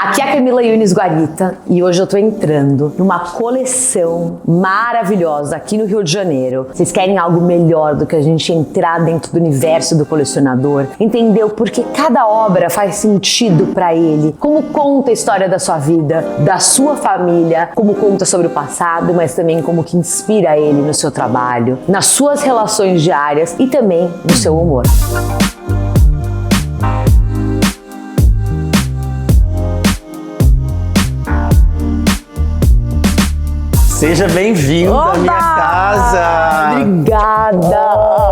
Aqui é a Camila Yunis Guarita e hoje eu tô entrando numa coleção maravilhosa aqui no Rio de Janeiro. Vocês querem algo melhor do que a gente entrar dentro do universo do colecionador? Entendeu? Porque cada obra faz sentido pra ele. Como conta a história da sua vida, da sua família, como conta sobre o passado, mas também como que inspira ele no seu trabalho, nas suas relações diárias e também no seu humor. Seja bem-vindo à minha casa! Obrigada!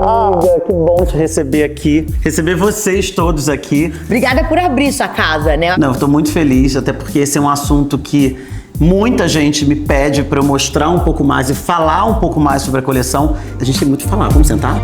Amiga, que bom te receber aqui. Receber vocês todos aqui. Obrigada por abrir sua casa, né? Não, eu tô muito feliz, até porque esse é um assunto que muita gente me pede para eu mostrar um pouco mais e falar um pouco mais sobre a coleção. A gente tem muito o que falar. Vamos sentar?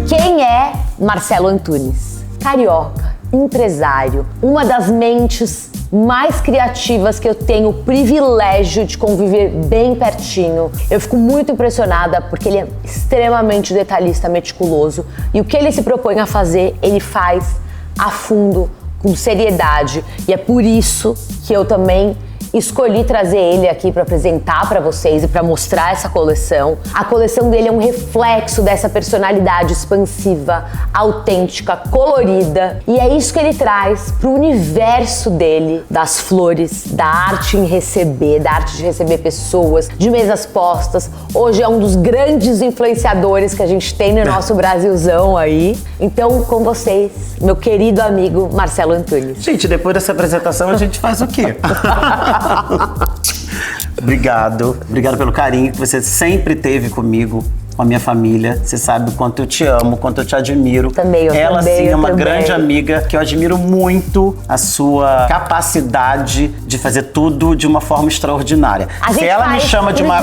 Quem é Marcelo Antunes? Carioca, empresário, uma das mentes mais criativas que eu tenho o privilégio de conviver bem pertinho. Eu fico muito impressionada porque ele é extremamente detalhista, meticuloso, e o que ele se propõe a fazer, ele faz a fundo, com seriedade, e é por isso que eu também escolhi trazer ele aqui para apresentar para vocês e para mostrar essa coleção. A coleção dele é um reflexo dessa personalidade expansiva, autêntica, colorida, e é isso que ele traz pro universo dele, das flores, da arte em receber, da arte de receber pessoas, de mesas postas. Hoje é um dos grandes influenciadores que a gente tem no nosso Brasilzão aí. Então, com vocês, meu querido amigo Marcelo Antunes. Gente, depois dessa apresentação a gente faz o quê? Obrigado pelo carinho que você sempre teve comigo, com a minha família. Você sabe o quanto eu te amo, o quanto eu te admiro. Ela sim é uma grande amiga que eu admiro muito a sua capacidade de fazer tudo de uma forma extraordinária. Se ela me chama de uma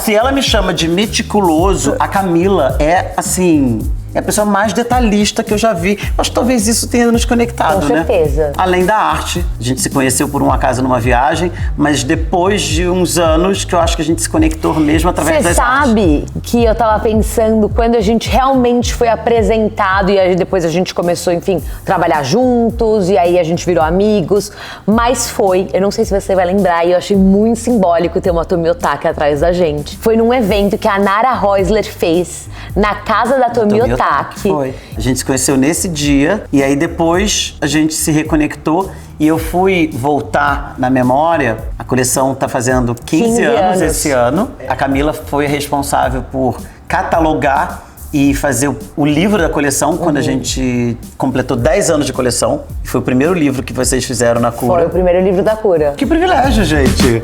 se ela me chama de meticuloso, a Camila é assim, é a pessoa mais detalhista que eu já vi. Acho que talvez isso tenha nos conectado, né? Com certeza. Além da arte. A gente se conheceu por um acaso numa viagem, mas depois de uns anos que eu acho que a gente se conectou mesmo através das artes. Você sabe que eu tava pensando, quando a gente realmente foi apresentado e aí depois a gente começou, enfim, trabalhar juntos e aí a gente virou amigos, mas eu não sei se você vai lembrar, e eu achei muito simbólico ter uma Tomi Otaki atrás da gente. Foi num evento que a Nara Häusler fez na casa da Tomi Otaki. Foi. A gente se conheceu nesse dia e aí depois a gente se reconectou e eu fui voltar na memória. A coleção tá fazendo 15 anos esse ano. A Camila foi responsável por catalogar e fazer o livro da coleção quando a gente completou 10 anos de coleção. Foi o primeiro livro que vocês fizeram na Cura. Foi o primeiro livro da Cura. Que privilégio, gente!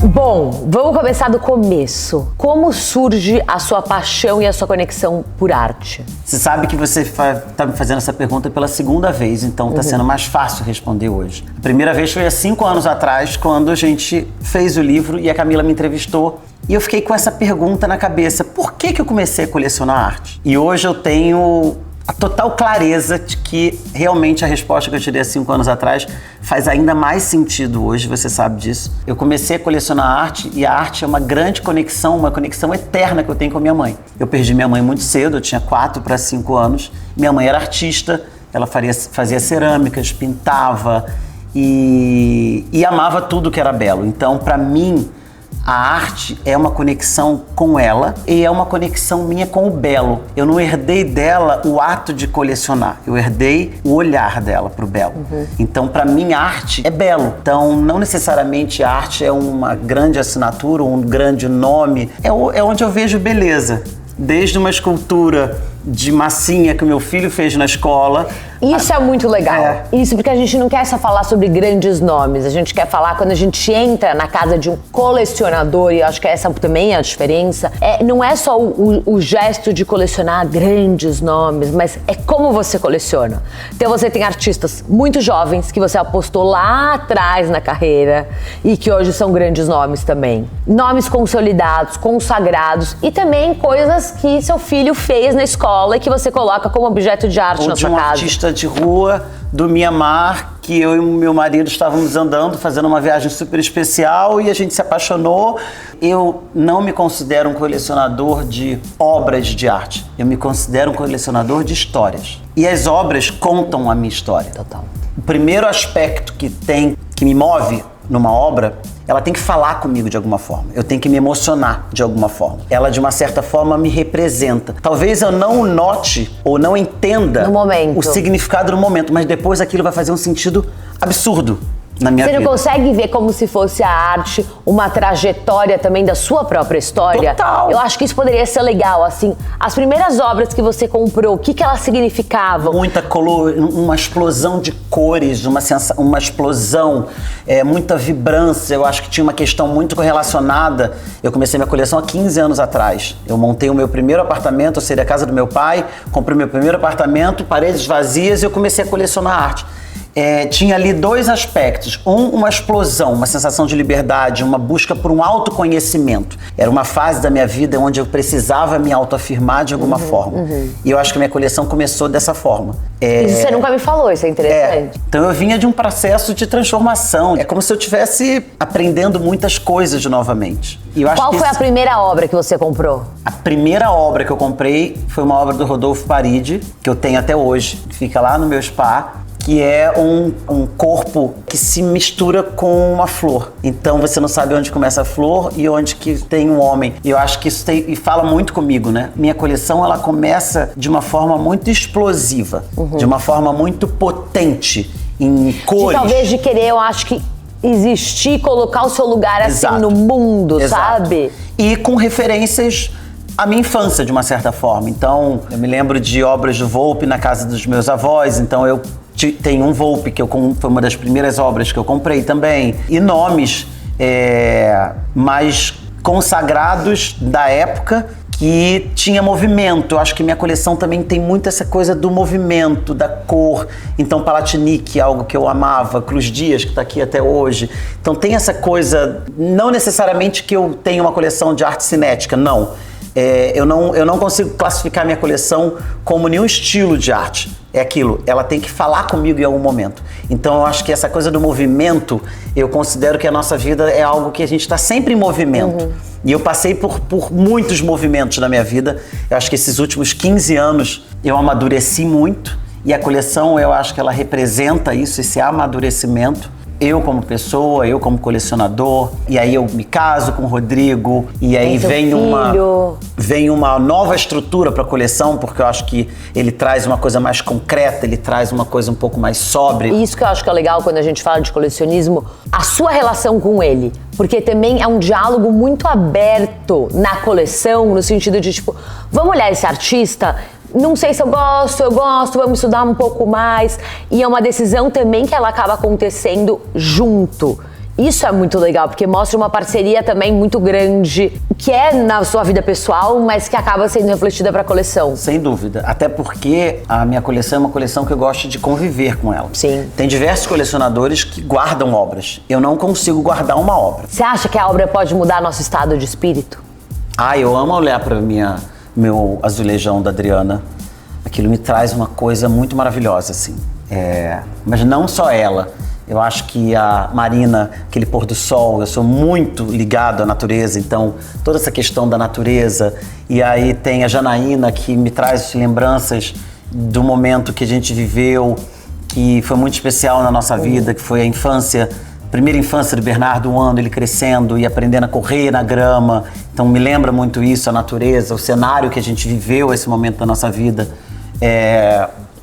Bom, vamos começar do começo. Como surge a sua paixão e a sua conexão por arte? Você sabe que você tá me fazendo essa pergunta pela segunda vez, então tá sendo mais fácil responder hoje. A primeira vez foi há 5 anos atrás, quando a gente fez o livro e a Camila me entrevistou. E eu fiquei com essa pergunta na cabeça: por que eu comecei a colecionar arte? E hoje eu tenho a total clareza de que realmente a resposta que eu te dei há 5 anos atrás faz ainda mais sentido hoje, você sabe disso. Eu comecei a colecionar arte e a arte é uma grande conexão, uma conexão eterna que eu tenho com a minha mãe. Eu perdi minha mãe muito cedo, eu tinha 4 para 5 anos. Minha mãe era artista, ela fazia cerâmicas, pintava e amava tudo que era belo. Então, para mim, a arte é uma conexão com ela e é uma conexão minha com o belo. Eu não herdei dela o ato de colecionar, eu herdei o olhar dela pro belo. Então, para mim, a arte é belo. Então, não necessariamente a arte é uma grande assinatura, um grande nome. É onde eu vejo beleza. Desde uma escultura de massinha que o meu filho fez na escola. Isso é muito legal. Isso porque a gente não quer só falar sobre grandes nomes, a gente quer falar quando a gente entra na casa de um colecionador, e eu acho que essa também é a diferença. Não é só o gesto de colecionar grandes nomes, mas é como você coleciona. Então você tem artistas muito jovens que você apostou lá atrás na carreira e que hoje são grandes nomes também. Nomes consolidados, consagrados, e também coisas que seu filho fez na escola escola e que você coloca como objeto de arte Ou na de sua um casa. artista de rua do Mianmar, que eu e o meu marido estávamos andando, fazendo uma viagem super especial e a gente se apaixonou. Eu não me considero um colecionador de obras de arte. Eu me considero um colecionador de histórias. E as obras contam a minha história. Total. O primeiro aspecto que me move numa obra, ela tem que falar comigo de alguma forma. Eu tenho que me emocionar de alguma forma. Ela, de uma certa forma, me representa. Talvez eu não note ou não entenda no momento o significado no momento, mas depois aquilo vai fazer um sentido absurdo na minha vida. Você não consegue ver como se fosse a arte uma trajetória também da sua própria história? Total. Eu acho que isso poderia ser legal, assim. As primeiras obras que você comprou, o que elas significavam? Muita uma explosão de cores, uma explosão, muita vibrância. Eu acho que tinha uma questão muito correlacionada. Eu comecei minha coleção há 15 anos atrás. Eu montei o meu primeiro apartamento, eu saí da casa do meu pai, comprei meu primeiro apartamento, paredes vazias, e eu comecei a colecionar arte. Tinha ali dois aspectos. uma explosão, uma sensação de liberdade, uma busca por um autoconhecimento. Era uma fase da minha vida onde eu precisava me autoafirmar de alguma forma. E eu acho que a minha coleção começou dessa forma. Isso você nunca me falou, isso é interessante. Então eu vinha de um processo de transformação. É como se eu estivesse aprendendo muitas coisas novamente. E eu acho Qual foi a primeira obra que você comprou? A primeira obra que eu comprei foi uma obra do Rodolfo Paridi, que eu tenho até hoje, que fica lá no meu spa, que é um corpo que se mistura com uma flor. Então você não sabe onde começa a flor e onde que tem um homem. E eu acho que isso e fala muito comigo, né? Minha coleção, ela começa de uma forma muito explosiva, de uma forma muito potente, em cores. Talvez de querer, eu acho que existir, colocar o seu lugar assim Exato. no mundo, Exato. sabe? E com referências à minha infância, de uma certa forma. Então, eu me lembro de obras do Volpe na casa dos meus avós, então eu tenho um Volpe, que foi uma das primeiras obras que eu comprei também. E nomes mais consagrados da época, que tinha movimento. Eu acho que minha coleção também tem muito essa coisa do movimento, da cor. Então, Palatinique, algo que eu amava, Cruz Dias, que está aqui até hoje. Então, tem essa coisa, não necessariamente que eu tenha uma coleção de arte cinética, não. Eu não consigo classificar minha coleção como nenhum estilo de arte. É aquilo, ela tem que falar comigo em algum momento. Então eu acho que essa coisa do movimento, eu considero que a nossa vida é algo que a gente está sempre em movimento. E eu passei por muitos movimentos na minha vida. Eu acho que esses últimos 15 anos eu amadureci muito. E a coleção, eu acho que ela representa isso, esse amadurecimento. Eu como pessoa, eu como colecionador, e aí eu me caso com o Rodrigo, e aí vem uma nova estrutura para a coleção, porque eu acho que ele traz uma coisa mais concreta, ele traz uma coisa um pouco mais sóbria. E isso que eu acho que é legal quando a gente fala de colecionismo, a sua relação com ele, porque também é um diálogo muito aberto na coleção, no sentido de tipo, vamos olhar esse artista? Não sei se eu gosto, vamos estudar um pouco mais. E é uma decisão também que ela acaba acontecendo junto. Isso é muito legal, porque mostra uma parceria também muito grande, que é na sua vida pessoal, mas que acaba sendo refletida para a coleção. Sem dúvida. Até porque a minha coleção é uma coleção que eu gosto de conviver com ela. Sim. Tem diversos colecionadores que guardam obras. Eu não consigo guardar uma obra. Você acha que a obra pode mudar nosso estado de espírito? Eu amo olhar para meu azulejão da Adriana. Aquilo me traz uma coisa muito maravilhosa, assim. Mas não só ela. Eu acho que a Marina, aquele pôr do sol, eu sou muito ligado à natureza, então toda essa questão da natureza. E aí tem a Janaína, que me traz lembranças do momento que a gente viveu, que foi muito especial na nossa vida, que foi a primeira infância do Bernardo, um ano, ele crescendo e aprendendo a correr na grama. Então me lembra muito isso, a natureza, o cenário que a gente viveu esse momento da nossa vida.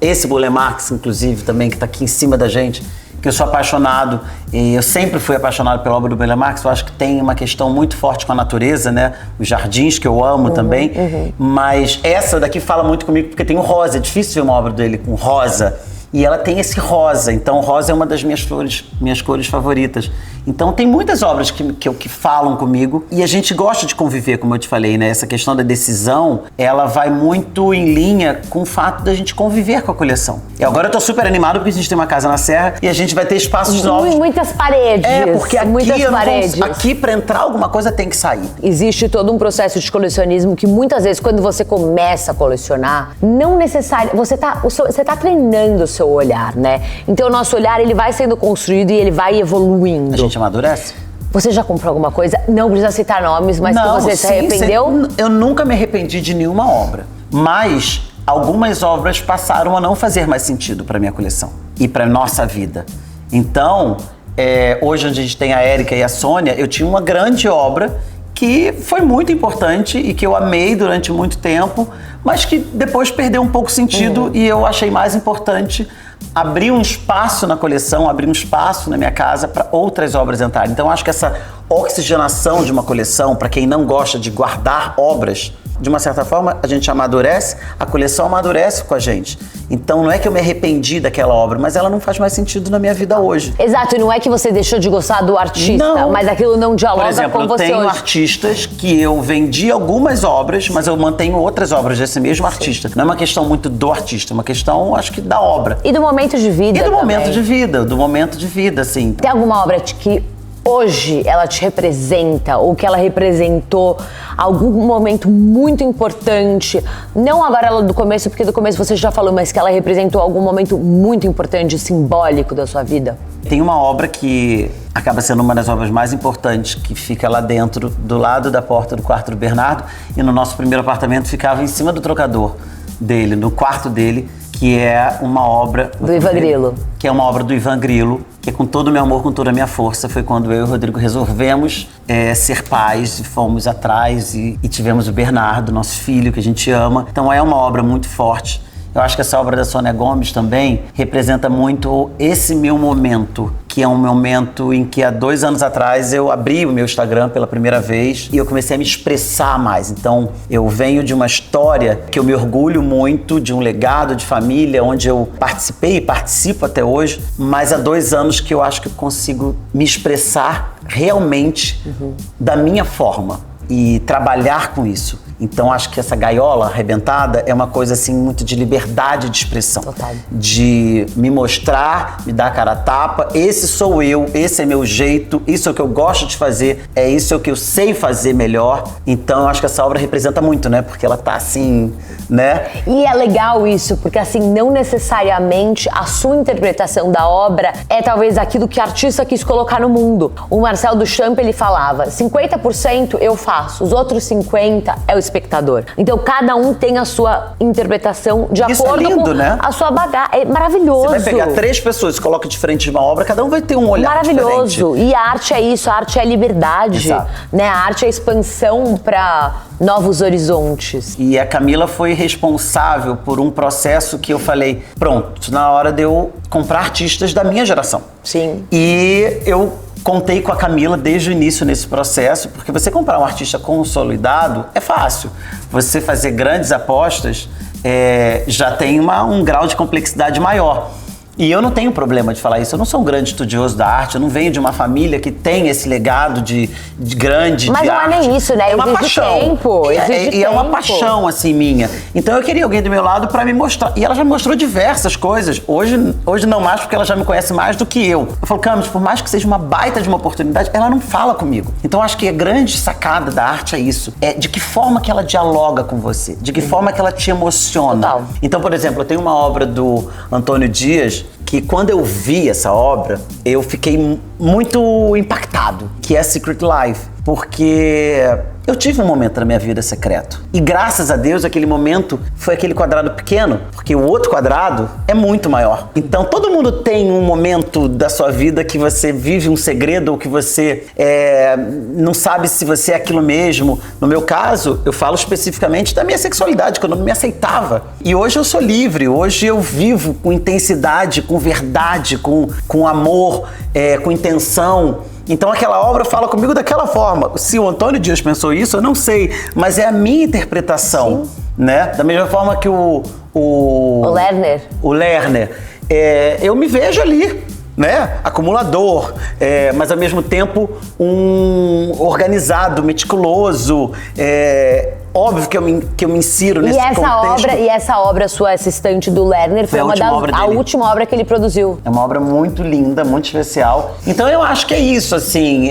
Esse Burle Marx, inclusive, também, que está aqui em cima da gente, que eu sou apaixonado, e eu sempre fui apaixonado pela obra do Burle Marx. Eu acho que tem uma questão muito forte com a natureza, né? Os jardins, que eu amo também. Mas essa daqui fala muito comigo, porque tem o rosa. É difícil ver uma obra dele com rosa. E ela tem esse rosa, então rosa é uma das minhas cores favoritas. Então tem muitas obras que falam comigo e a gente gosta de conviver, como eu te falei, né? Essa questão da decisão, ela vai muito em linha com o fato da gente conviver com a coleção. E agora eu tô super animado porque a gente tem uma casa na Serra e a gente vai ter espaços novos. Muitas paredes. Porque aqui pra entrar alguma coisa tem que sair. Existe todo um processo de colecionismo que muitas vezes quando você começa a colecionar, não necessariamente, você tá treinando o seu olhar, né? Então o nosso olhar, ele vai sendo construído e ele vai evoluindo. A gente amadurece? Você já comprou alguma coisa? Não precisa citar nomes, mas que você se arrependeu? Eu nunca me arrependi de nenhuma obra. Mas algumas obras passaram a não fazer mais sentido para minha coleção e para nossa vida. Então, hoje onde a gente tem a Érica e a Sônia, eu tinha uma grande obra que foi muito importante e que eu amei durante muito tempo, mas que depois perdeu um pouco sentido e eu achei mais importante abrir um espaço na coleção, abrir um espaço na minha casa para outras obras entrarem. Então acho que essa oxigenação de uma coleção, para quem não gosta de guardar obras, de uma certa forma a gente amadurece, a coleção amadurece com a gente. Então não é que eu me arrependi daquela obra, mas ela não faz mais sentido na minha vida hoje. Exato, e não é que você deixou de gostar do artista, mas aquilo não dialoga com você hoje. Por exemplo, eu tenho artistas que eu vendi algumas obras, mas eu mantenho outras obras desse mesmo artista. Não é uma questão muito do artista, é uma questão, acho que, da obra. E do momento de vida E do também. momento de vida, assim. Tem alguma obra que hoje ela te representa ou que ela representou algum momento muito importante? Não agora do começo, porque do começo você já falou, mas que ela representou algum momento muito importante, simbólico da sua vida? Tem uma obra que acaba sendo uma das obras mais importantes, que fica lá dentro, do lado da porta do quarto do Bernardo, e no nosso primeiro apartamento ficava em cima do trocador dele, no quarto dele, que é uma obra... Do Ivan Grillo. Que é uma obra do Ivan Grillo, que é com todo o meu amor, com toda a minha força. Foi quando eu e o Rodrigo resolvemos ser pais e fomos atrás e tivemos o Bernardo, nosso filho, que a gente ama. Então é uma obra muito forte. Eu acho que essa obra da Sônia Gomes também representa muito esse meu momento, que é um momento em que há 2 anos atrás eu abri o meu Instagram pela primeira vez e eu comecei a me expressar mais. Então eu venho de uma história que eu me orgulho muito, de um legado de família onde eu participei e participo até hoje, mas há 2 anos que eu acho que eu consigo me expressar realmente da minha forma e trabalhar com isso. Então acho que essa gaiola arrebentada é uma coisa assim muito de liberdade de expressão. Total. De me mostrar, me dar a cara a tapa, esse sou eu, esse é meu jeito, isso é o que eu gosto de fazer, isso é o que eu sei fazer melhor. Então eu acho que essa obra representa muito, né? Porque ela tá assim, né? E é legal isso, porque assim, não necessariamente a sua interpretação da obra é talvez aquilo que o artista quis colocar no mundo. O Marcel Duchamp, ele falava, 50% eu faço, os outros 50% é o espectador. Então cada um tem a sua interpretação de Isso acordo é lindo, com né? a sua bagagem. É maravilhoso. Você vai pegar 3 pessoas, coloca de frente de uma obra, cada um vai ter um olhar maravilhoso. diferente. E a arte é isso, a arte é a liberdade, Exato. né? A arte é a expansão para novos horizontes. E a Camila foi responsável por um processo que eu falei, pronto, na hora de eu comprar artistas da minha geração. Sim. E eu contei com a Camila desde o início nesse processo, porque você comprar um artista consolidado é fácil. Você fazer grandes apostas já tem um grau de complexidade maior. E eu não tenho problema de falar isso, eu não sou um grande estudioso da arte, eu não venho de uma família que tem esse legado de grande Mas de não arte. é nem isso, né? É uma Exige paixão. tempo, E é uma paixão, assim, minha. Então eu queria alguém do meu lado pra me mostrar. E ela já me mostrou diversas coisas. Hoje não mais, porque ela já me conhece mais do que eu. Eu falo, Camis, por mais que seja uma baita de uma oportunidade, ela não fala comigo. Então acho que a grande sacada da arte é isso. É de que forma que ela dialoga com você, de que forma que ela te emociona. Total. Então, por exemplo, eu tenho uma obra do Antônio Dias, que quando eu vi essa obra, eu fiquei muito impactado, que é Secret Life, porque eu tive um momento na minha vida secreto. E graças a Deus, aquele momento foi aquele quadrado pequeno, porque o outro quadrado é muito maior. Então todo mundo tem um momento da sua vida que você vive um segredo ou que você não sabe se você é aquilo mesmo. No meu caso, eu falo especificamente da minha sexualidade, quando eu não me aceitava. E hoje eu sou livre, hoje eu vivo com intensidade, com verdade, com amor, com intenção. Então aquela obra fala comigo daquela forma. Se o Antônio Dias pensou isso, eu não sei, mas é a minha interpretação, né? Da mesma forma que o Lerner. O Lerner. Eu me vejo ali. né, acumulador, mas ao mesmo tempo um organizado, meticuloso, óbvio que eu me insiro nesse contexto. E essa obra sua, essa estante do Lerner, foi a última obra que ele produziu. É uma obra muito linda, muito especial. Então eu acho que é isso, assim,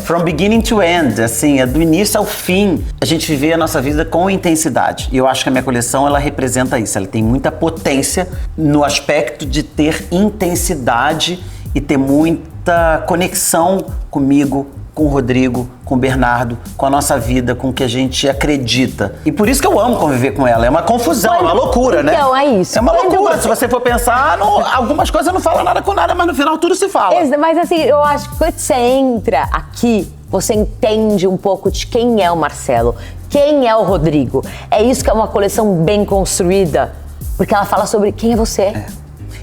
from beginning to end, assim, é do início ao fim, a gente viver a nossa vida com intensidade. E eu acho que a minha coleção, ela representa isso, ela tem muita potência no aspecto de ter intensidade e ter muita conexão comigo, com o Rodrigo, com o Bernardo, com a nossa vida, com o que a gente acredita. E por isso que eu amo conviver com ela. É uma confusão, é uma loucura, né? Então, é isso. É uma loucura. Se você for pensar, algumas coisas não falam nada com nada, mas no final tudo se fala. Mas assim, eu acho que quando você entra aqui, você entende um pouco de quem é o Marcelo, quem é o Rodrigo. É isso que é uma coleção bem construída, porque ela fala sobre quem é você.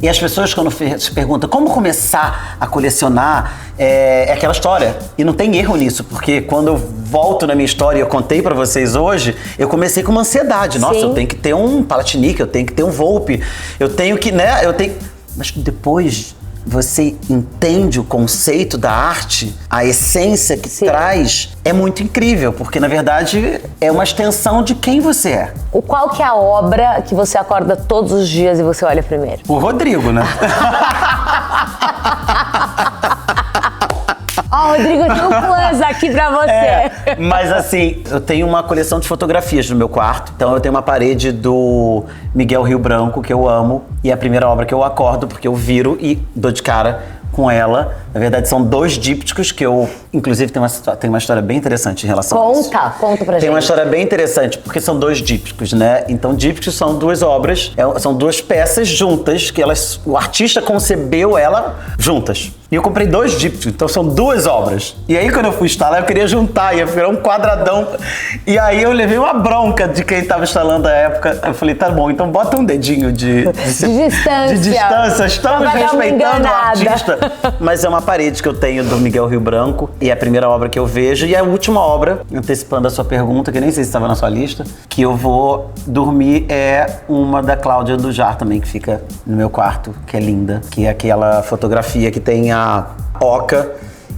E as pessoas, quando se perguntam como começar a colecionar, é aquela história. E não tem erro nisso, porque quando eu volto na minha história e eu contei pra vocês hoje, eu comecei com uma ansiedade. Nossa, eu tenho que ter um Palatiniki, eu tenho que ter um Volpe, eu tenho que, né, Mas depois você entende o conceito da arte, a essência que traz, é muito incrível, porque na verdade é uma extensão de quem você é. Qual que é a obra que você acorda todos os dias e você olha primeiro? O Rodrigo, né? Ó, Rodrigo, tem um plus aqui pra você. Mas assim, eu tenho uma coleção de fotografias no meu quarto. Então eu tenho uma parede do Miguel Rio Branco, que eu amo. E é a primeira obra que eu acordo, porque eu viro e dou de cara com ela. Na verdade, são 2 dípticos que eu... Inclusive, tem uma história bem interessante em relação a isso. Conta pra gente. Tem uma história bem interessante, porque são 2 dípticos, né? Então, dípticos são 2 obras, são 2 peças juntas, que o artista concebeu ela juntas. E eu comprei 2 dípticos, então são 2 obras. E aí, quando eu fui instalar, eu queria juntar, ia virar um quadradão. E aí, eu levei uma bronca de quem estava instalando à época. Eu falei, tá bom, então bota um dedinho de distância. De distância. Estamos respeitando o artista. Mas é uma parede que eu tenho do Miguel Rio Branco. E é a primeira obra que eu vejo. E a última obra, antecipando a sua pergunta, que nem sei se estava na sua lista, que eu vou dormir, é uma da Cláudia Andujar também, que fica no meu quarto, que é linda. Que é aquela fotografia que tem a oca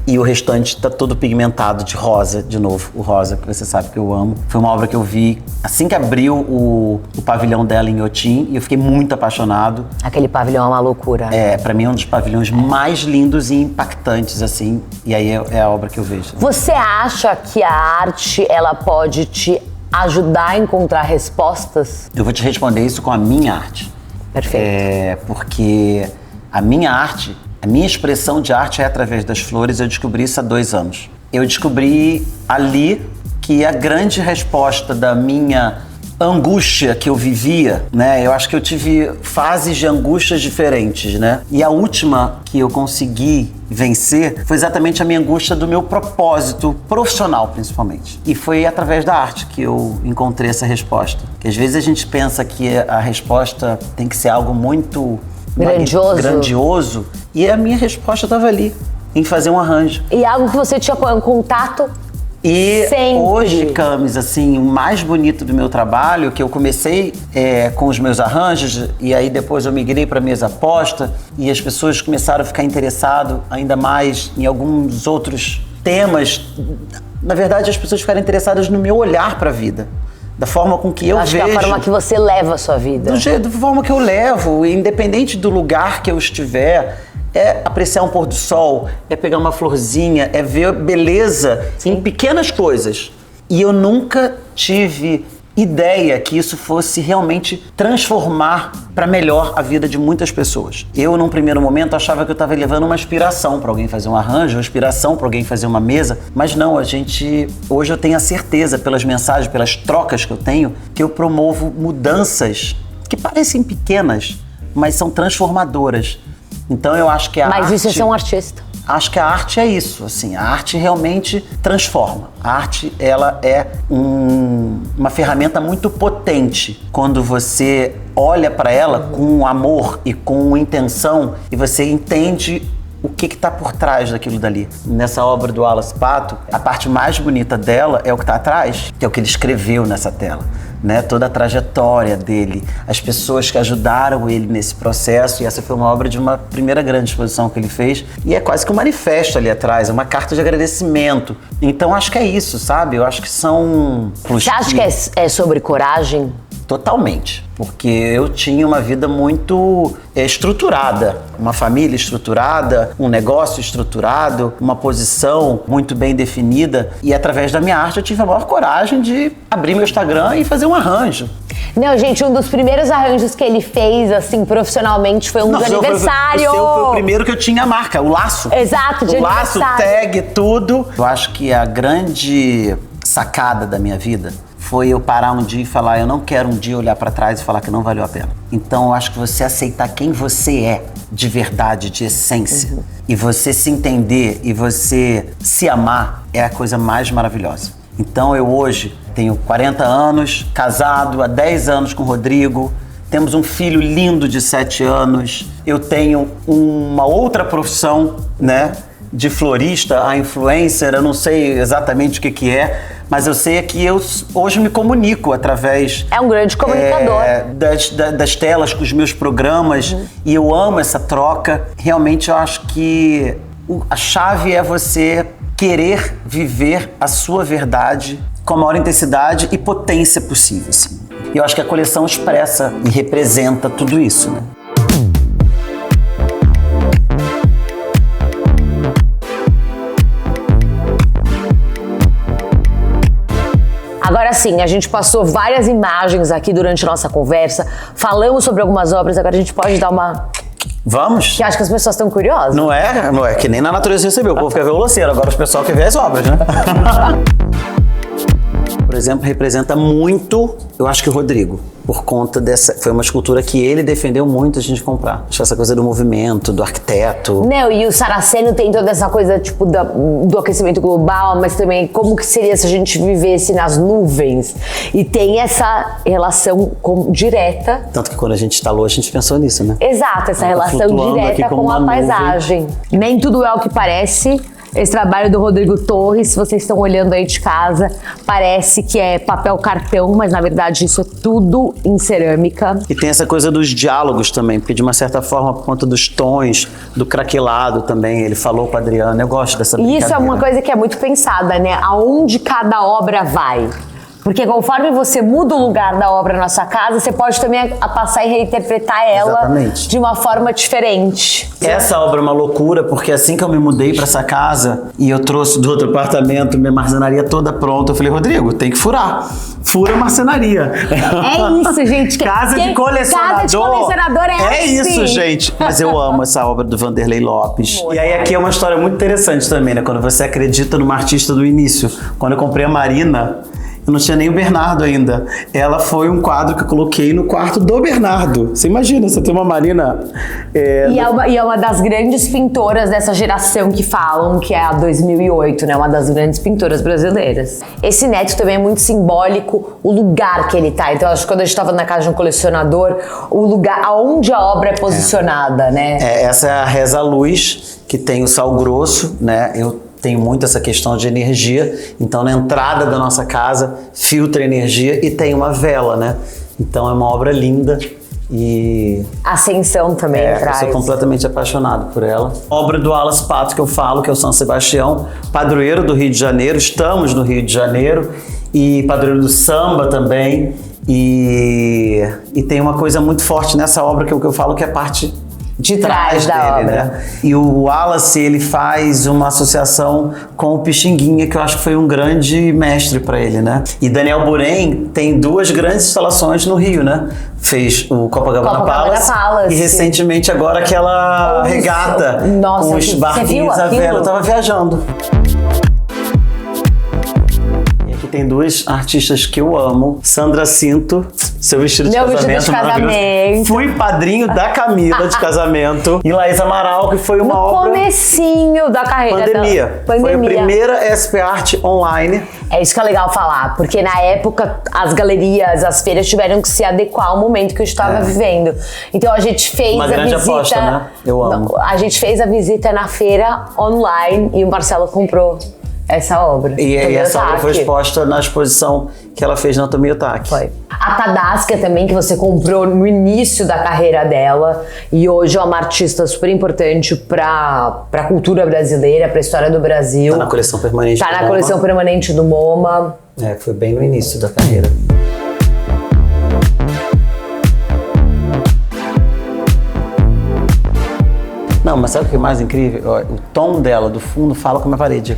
e o restante tá todo pigmentado de rosa, de novo, o rosa, que você sabe que eu amo. Foi uma obra que eu vi assim que abriu o pavilhão dela em Inhotim e eu fiquei muito apaixonado. Aquele pavilhão é uma loucura. Pra mim é um dos pavilhões mais lindos e impactantes, assim, e aí é a obra que eu vejo. Você acha que a arte, ela pode te ajudar a encontrar respostas? Eu vou te responder isso com a minha arte. Perfeito. Porque a minha arte... A minha expressão de arte é através das flores, eu descobri isso há 2 anos. Eu descobri ali que a grande resposta da minha angústia que eu vivia, né? Eu acho que eu tive fases de angústias diferentes, né? E a última que eu consegui vencer foi exatamente a minha angústia do meu propósito profissional, principalmente. E foi através da arte que eu encontrei essa resposta. Porque às vezes a gente pensa que a resposta tem que ser algo muito... grandioso. E a minha resposta estava ali, em fazer um arranjo. E algo que você tinha contato e sempre. Hoje, Camis, assim, o mais bonito do meu trabalho, que eu comecei com os meus arranjos, e aí depois eu migrei para mesa posta, e as pessoas começaram a ficar interessadas ainda mais em alguns outros temas. Na verdade, as pessoas ficaram interessadas no meu olhar para a vida. Da forma com que eu vejo. Acho que é a forma que você leva a sua vida. Da forma que eu levo, independente do lugar que eu estiver, é apreciar um pôr do sol, é pegar uma florzinha, é ver beleza em pequenas coisas. E eu nunca tive ideia que isso fosse realmente transformar para melhor a vida de muitas pessoas. Eu, num primeiro momento, achava que eu estava levando uma inspiração para alguém fazer um arranjo, uma inspiração para alguém fazer uma mesa, mas não, hoje eu tenho a certeza, pelas mensagens, pelas trocas que eu tenho, que eu promovo mudanças que parecem pequenas, mas são transformadoras. Então eu acho que a arte... Mas isso é ser um artista. Acho que a arte é isso, assim, a arte realmente transforma. A arte, ela é uma ferramenta muito potente quando você olha para ela com amor e com intenção e você entende o que está por trás daquilo dali. Nessa obra do Wallace Pato, a parte mais bonita dela é o que está atrás, que é o que ele escreveu nessa tela. né? Toda a trajetória dele, as pessoas que ajudaram ele nesse processo, e essa foi uma obra de uma primeira grande exposição que ele fez, e é quase que um manifesto ali atrás, é uma carta de agradecimento. Então acho que é isso, sabe? Eu acho que são... Você acha que é sobre coragem? Totalmente, porque eu tinha uma vida muito estruturada, uma família estruturada, um negócio estruturado, uma posição muito bem definida, e através da minha arte eu tive a maior coragem de abrir meu Instagram e fazer um arranjo. Não, gente, um dos primeiros arranjos que ele fez, assim, profissionalmente, foi de aniversário. Foi o primeiro que eu tinha a marca, o laço. Exato, de aniversário. O laço, tag, tudo. Eu acho que a grande sacada da minha vida foi eu parar um dia e falar, eu não quero um dia olhar pra trás e falar que não valeu a pena. Então eu acho que você aceitar quem você é, de verdade, de essência, e você se entender e você se amar, é a coisa mais maravilhosa. Então eu hoje tenho 40 anos, casado há 10 anos com o Rodrigo, temos um filho lindo de 7 anos, eu tenho uma outra profissão, né? De florista a influencer, eu não sei exatamente o que é, mas eu sei que eu hoje me comunico através... É um grande comunicador. Das telas com os meus programas, e eu amo essa troca. Realmente eu acho que a chave é você querer viver a sua verdade com a maior intensidade e potência possível, assim. E eu acho que a coleção expressa e representa tudo isso, né? Agora sim, a gente passou várias imagens aqui durante a nossa conversa, falamos sobre algumas obras, agora a gente pode dar uma... Vamos? Que acho que as pessoas estão curiosas. Não é que nem na natureza recebeu, o povo quer ver o Luciano, agora os pessoal quer ver as obras, né? Por exemplo, representa muito, eu acho que o Rodrigo, por conta dessa... Foi uma escultura que ele defendeu muito a gente comprar. Acho que essa coisa do movimento, do arquiteto. Não, e o Saraceno tem toda essa coisa, tipo, do aquecimento global, mas também como que seria se a gente vivesse nas nuvens. E tem essa relação direta. Tanto que quando a gente instalou, a gente pensou nisso, né? Exato, essa relação direta com a paisagem. Nem tudo é o que parece. Esse trabalho do Rodrigo Torres, se vocês estão olhando aí de casa, parece que é papel cartão, mas na verdade isso é tudo em cerâmica. E tem essa coisa dos diálogos também, porque de uma certa forma, por conta dos tons, do craquelado também, ele falou com a Adriana, eu gosto dessa brincadeira. E isso é uma coisa que é muito pensada, né? Aonde cada obra vai. Porque conforme você muda o lugar da obra na sua casa, você pode também passar e reinterpretar ela Exatamente. De uma forma diferente. Essa obra é uma loucura, porque assim que eu me mudei pra essa casa e eu trouxe do outro apartamento minha marcenaria toda pronta, eu falei, Rodrigo, tem que furar. Fura a marcenaria. É isso, gente. Casa de colecionador. Casa de colecionador é isso, gente. Mas eu amo essa obra do Vanderlei Lopes. E aí aqui é uma história muito interessante também, né? Quando você acredita numa artista do início. Quando eu comprei a Marina, eu não tinha nem o Bernardo ainda. Ela foi um quadro que eu coloquei no quarto do Bernardo. Você imagina, você tem uma Marina... E é uma das grandes pintoras dessa geração que falam, que é a 2008, né? Uma das grandes pintoras brasileiras. Esse neto também é muito simbólico, o lugar que ele tá. Então, acho que quando a gente tava na casa de um colecionador, o lugar aonde a obra é posicionada, né? Essa é a Reza Luz, que tem o sal grosso, né? Eu tenho muito essa questão de energia, então na entrada da nossa casa filtra energia e tem uma vela, né? Então é uma obra linda e... Ascensão também traz. Eu sou completamente apaixonado por ela. Obra do Alas Pato que eu falo, que é o São Sebastião, padroeiro do Rio de Janeiro, estamos no Rio de Janeiro, e padroeiro do samba também, e tem uma coisa muito forte nessa obra que eu falo que é a parte de trás da dele, obra. né? E o Wallace, ele faz uma associação com o Pixinguinha, que eu acho que foi um grande mestre para ele, né? E Daniel Buren tem duas grandes instalações no Rio, né? Fez o Copacabana Palace e recentemente agora aquela regata com os barquinhos à vela. Eu tava viajando. Tem duas artistas que eu amo. Sandra Cinto, seu vestido de casamento. Fui padrinho da Camila de casamento. E Laís Amaral, que foi uma obra... No comecinho da carreira Pandemia. Foi a primeira SP Art online. É isso que é legal falar, porque na época as galerias, as feiras tiveram que se adequar ao momento que eu estava vivendo. Então a gente fez uma grande visita... aposta, né? Eu amo. A gente fez a visita na feira online e o Marcelo comprou essa obra. E essa obra foi exposta na exposição que ela fez na Tomi Otaki. Foi. A Tadassia também, que você comprou no início da carreira dela. E hoje é uma artista super importante pra cultura brasileira, pra história do Brasil. Tá na coleção permanente Tá do na MoMA. coleção permanente do MoMA. Foi bem no início da carreira. Não, mas sabe o que é mais incrível? O tom dela, do fundo, fala com a minha parede.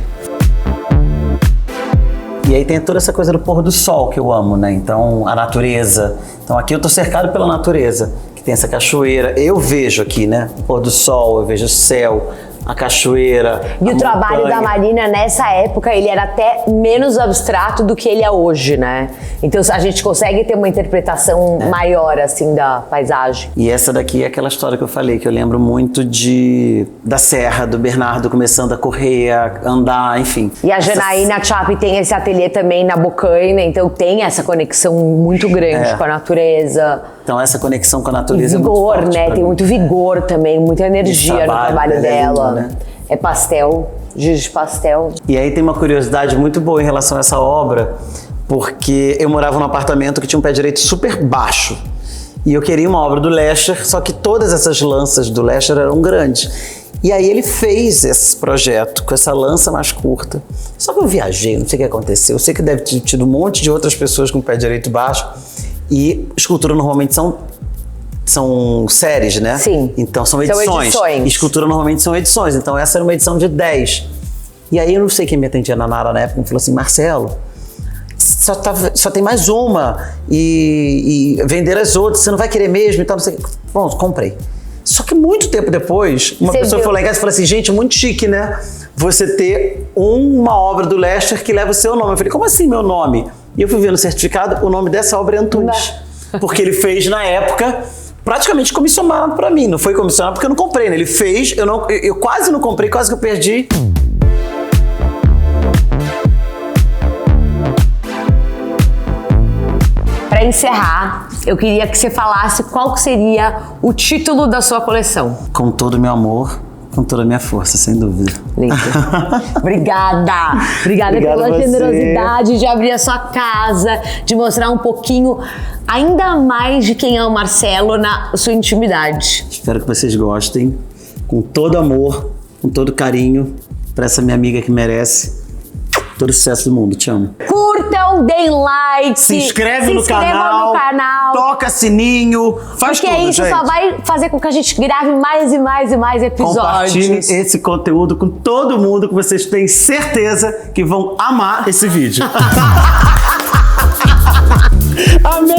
E aí tem toda essa coisa do pôr do sol que eu amo, né? Então, a natureza. Então aqui eu tô cercado pela natureza, que tem essa cachoeira. Eu vejo aqui, né? O pôr do sol, eu vejo o céu, a cachoeira. E o trabalho da Marina nessa época, ele era até menos abstrato do que ele é hoje, né? Então a gente consegue ter uma interpretação maior, assim, da paisagem. E essa daqui é aquela história que eu falei, que eu lembro muito da Serra, do Bernardo começando a correr, a andar, enfim. E a Janaína Chape tem esse ateliê também na Bocaina, então tem essa conexão muito grande com a natureza. Então essa conexão com a natureza vigor, é muito forte, né? Tem muito vigor também, muita energia no trabalho dela. Né? É pastel, giz de pastel. E aí tem uma curiosidade muito boa em relação a essa obra, porque eu morava num apartamento que tinha um pé direito super baixo. E eu queria uma obra do Lescher, só que todas essas lanças do Lescher eram grandes. E aí ele fez esse projeto com essa lança mais curta. Só que eu viajei, não sei o que aconteceu. Eu sei que deve ter tido um monte de outras pessoas com o pé direito baixo. E escultura normalmente são séries, né? Sim. Então são edições. E escultura normalmente são edições. Então essa era uma edição de 10. E aí eu não sei quem me atendia na Nara na época, me falou assim, Marcelo, só tem mais uma e vender as outras, você não vai querer mesmo e tal, não sei o que. Bom, comprei. Só que muito tempo depois, uma pessoa foi lá em casa e falou assim, gente, muito chique, né? Você ter uma obra do Lescher que leva o seu nome. Eu falei, como assim meu nome? E eu fui ver no certificado, o nome dessa obra é Antunes. Porque ele fez, na época, praticamente comissionado pra mim. Não foi comissionado porque eu não comprei, né? Ele fez, eu quase não comprei, quase que eu perdi. Para encerrar, eu queria que você falasse qual seria o título da sua coleção. Com todo o meu amor, com toda a minha força, sem dúvida. Lindo. Obrigada pela generosidade de abrir a sua casa, de mostrar um pouquinho, ainda mais de quem é o Marcelo na sua intimidade. Espero que vocês gostem, com todo amor, com todo carinho, para essa minha amiga que merece todo o sucesso do mundo. Te amo. Curtam, deem like, se inscreve no canal, toca sininho, faz porque tudo, isso gente. só vai fazer com que a gente grave mais e mais e mais episódios. Compartilhe esse conteúdo com todo mundo, que vocês têm certeza que vão amar esse vídeo. Amém!